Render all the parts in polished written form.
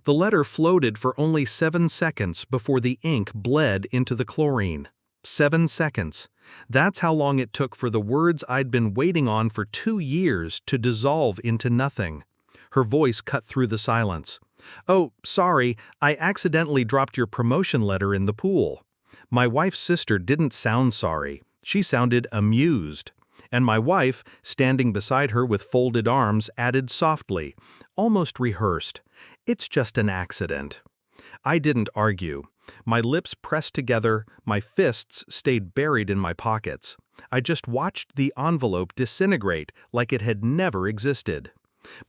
The letter floated for only 7 seconds before the ink bled into the chlorine. 7 seconds. That's how long it took for the words I'd been waiting on for 2 years to dissolve into nothing. Her voice cut through the silence. "Oh, sorry, I accidentally dropped your promotion letter in the pool." My wife's sister didn't sound sorry. She sounded amused. And my wife, standing beside her with folded arms, added softly, almost rehearsed, "It's just an accident." I didn't argue. My lips pressed together, my fists stayed buried in my pockets. I just watched the envelope disintegrate like it had never existed.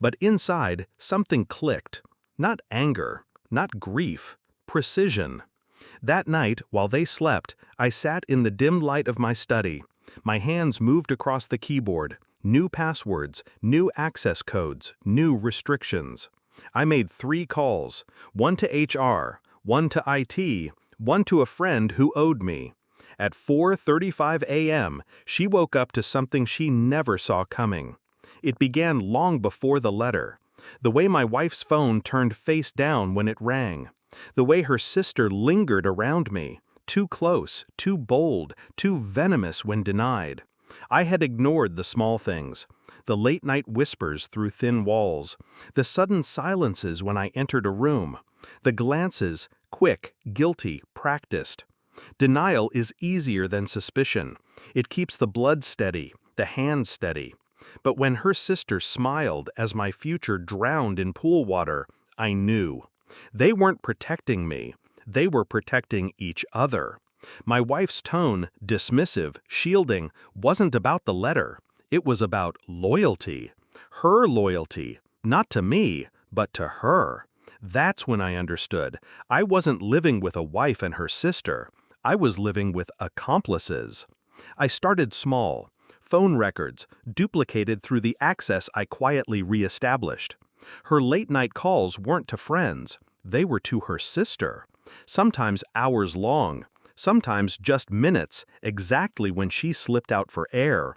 But inside, something clicked. Not anger, not grief, precision. That night, while they slept, I sat in the dim light of my study. My hands moved across the keyboard. New passwords, new access codes, new restrictions. I made 3 calls, one to HR, one to IT, one to a friend who owed me. At 4:35 a.m., she woke up to something she never saw coming. It began long before the letter. The way my wife's phone turned face down when it rang. The way her sister lingered around me. Too close, too bold, too venomous when denied. I had ignored the small things. The late-night whispers through thin walls. The sudden silences when I entered a room. The glances, quick, guilty, practiced. Denial is easier than suspicion. It keeps the blood steady, the hands steady. But when her sister smiled as my future drowned in pool water, I knew. They weren't protecting me. They were protecting each other. My wife's tone, dismissive, shielding, wasn't about the letter. It was about loyalty. Her loyalty, not to me, but to her. That's when I understood. I wasn't living with a wife and her sister. I was living with accomplices. I started small. Phone records, duplicated through the access I quietly reestablished. Her late-night calls weren't to friends. They were to her sister. Sometimes hours long. Sometimes just minutes, exactly when she slipped out for air.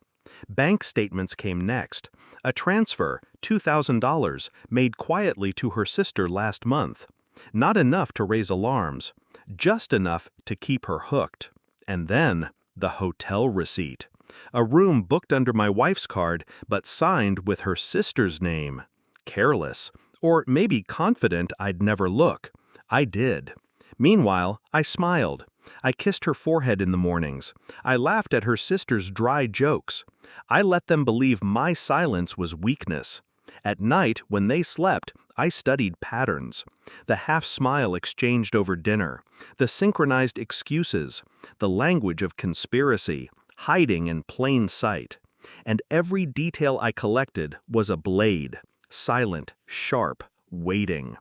Bank statements came next. A transfer, $2,000, made quietly to her sister last month. Not enough to raise alarms. Just enough to keep her hooked. And then, the hotel receipt. A room booked under my wife's card, but signed with her sister's name. Careless. Or maybe confident I'd never look. I did. Meanwhile, I smiled. I kissed her forehead in the mornings. I laughed at her sister's dry jokes. I let them believe my silence was weakness. At night, when they slept, I studied patterns. The half-smile exchanged over dinner. The synchronized excuses. The language of conspiracy. Hiding in plain sight. And every detail I collected was a blade. Silent, sharp, waiting.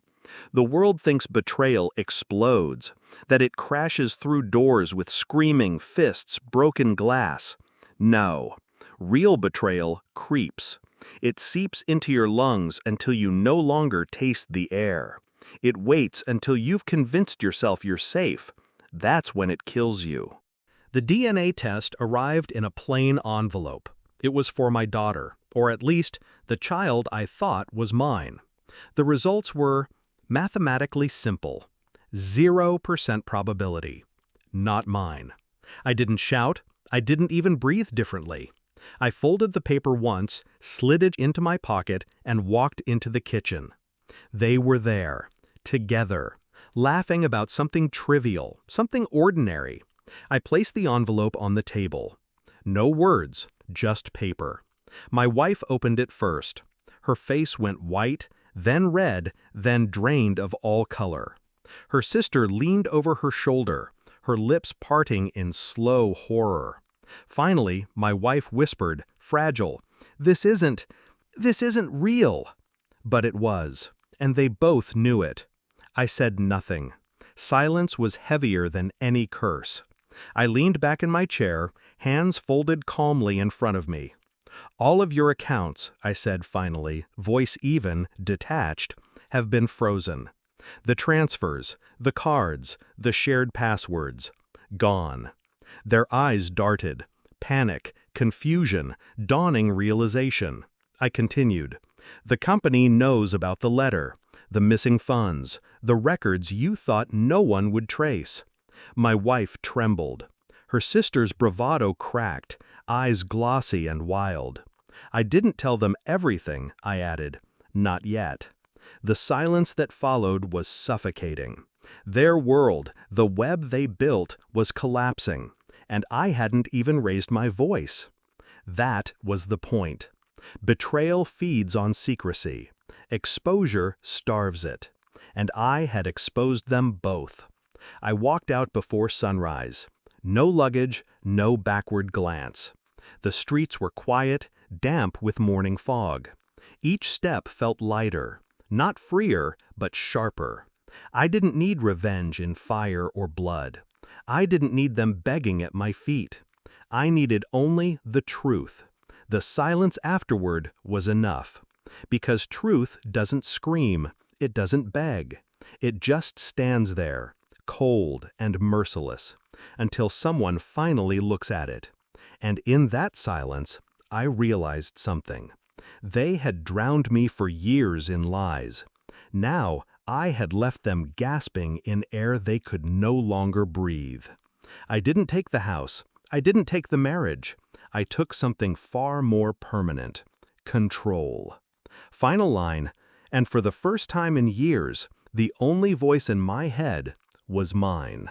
The world thinks betrayal explodes, that it crashes through doors with screaming fists, broken glass. No. Real betrayal creeps. It seeps into your lungs until you no longer taste the air. It waits until you've convinced yourself you're safe. That's when it kills you. The DNA test arrived in a plain envelope. It was for my daughter, or at least the child I thought was mine. The results were mathematically simple. 0% probability. Not mine. I didn't shout. I didn't even breathe differently. I folded the paper once, slid it into my pocket, and walked into the kitchen. They were there, together, laughing about something trivial, something ordinary. I placed the envelope on the table. No words, just paper. My wife opened it first. Her face went white, then red, then drained of all color. Her sister leaned over her shoulder, her lips parting in slow horror. Finally, my wife whispered, fragile, This isn't real." But it was, and they both knew it. I said nothing. Silence was heavier than any curse. I leaned back in my chair, hands folded calmly in front of me. "All of your accounts," I said finally, voice even, detached, "have been frozen. The transfers, the cards, the shared passwords, gone." Their eyes darted. Panic, confusion, dawning realization. I continued. "The company knows about the letter. The missing funds, the records you thought no one would trace. My wife trembled. Her sister's bravado cracked, eyes glossy and wild. I didn't tell them everything, I added. Not yet. The silence that followed was suffocating. Their world, the web they built, was collapsing, and I hadn't even raised my voice. That was the point. Betrayal feeds on secrecy. Exposure starves it. And I had exposed them both. I walked out before sunrise. No luggage, no backward glance. The streets were quiet, damp with morning fog. Each step felt lighter, not freer, but sharper. I didn't need revenge in fire or blood. I didn't need them begging at my feet. I needed only the truth. The silence afterward was enough. Because truth doesn't scream, it doesn't beg. It just stands there, cold and merciless, until someone finally looks at it. And in that silence, I realized something. They had drowned me for years in lies. Now, I had left them gasping in air they could no longer breathe. I didn't take the house. I didn't take the marriage. I took something far more permanent: control. Final line, and for the first time in years, the only voice in my head was mine.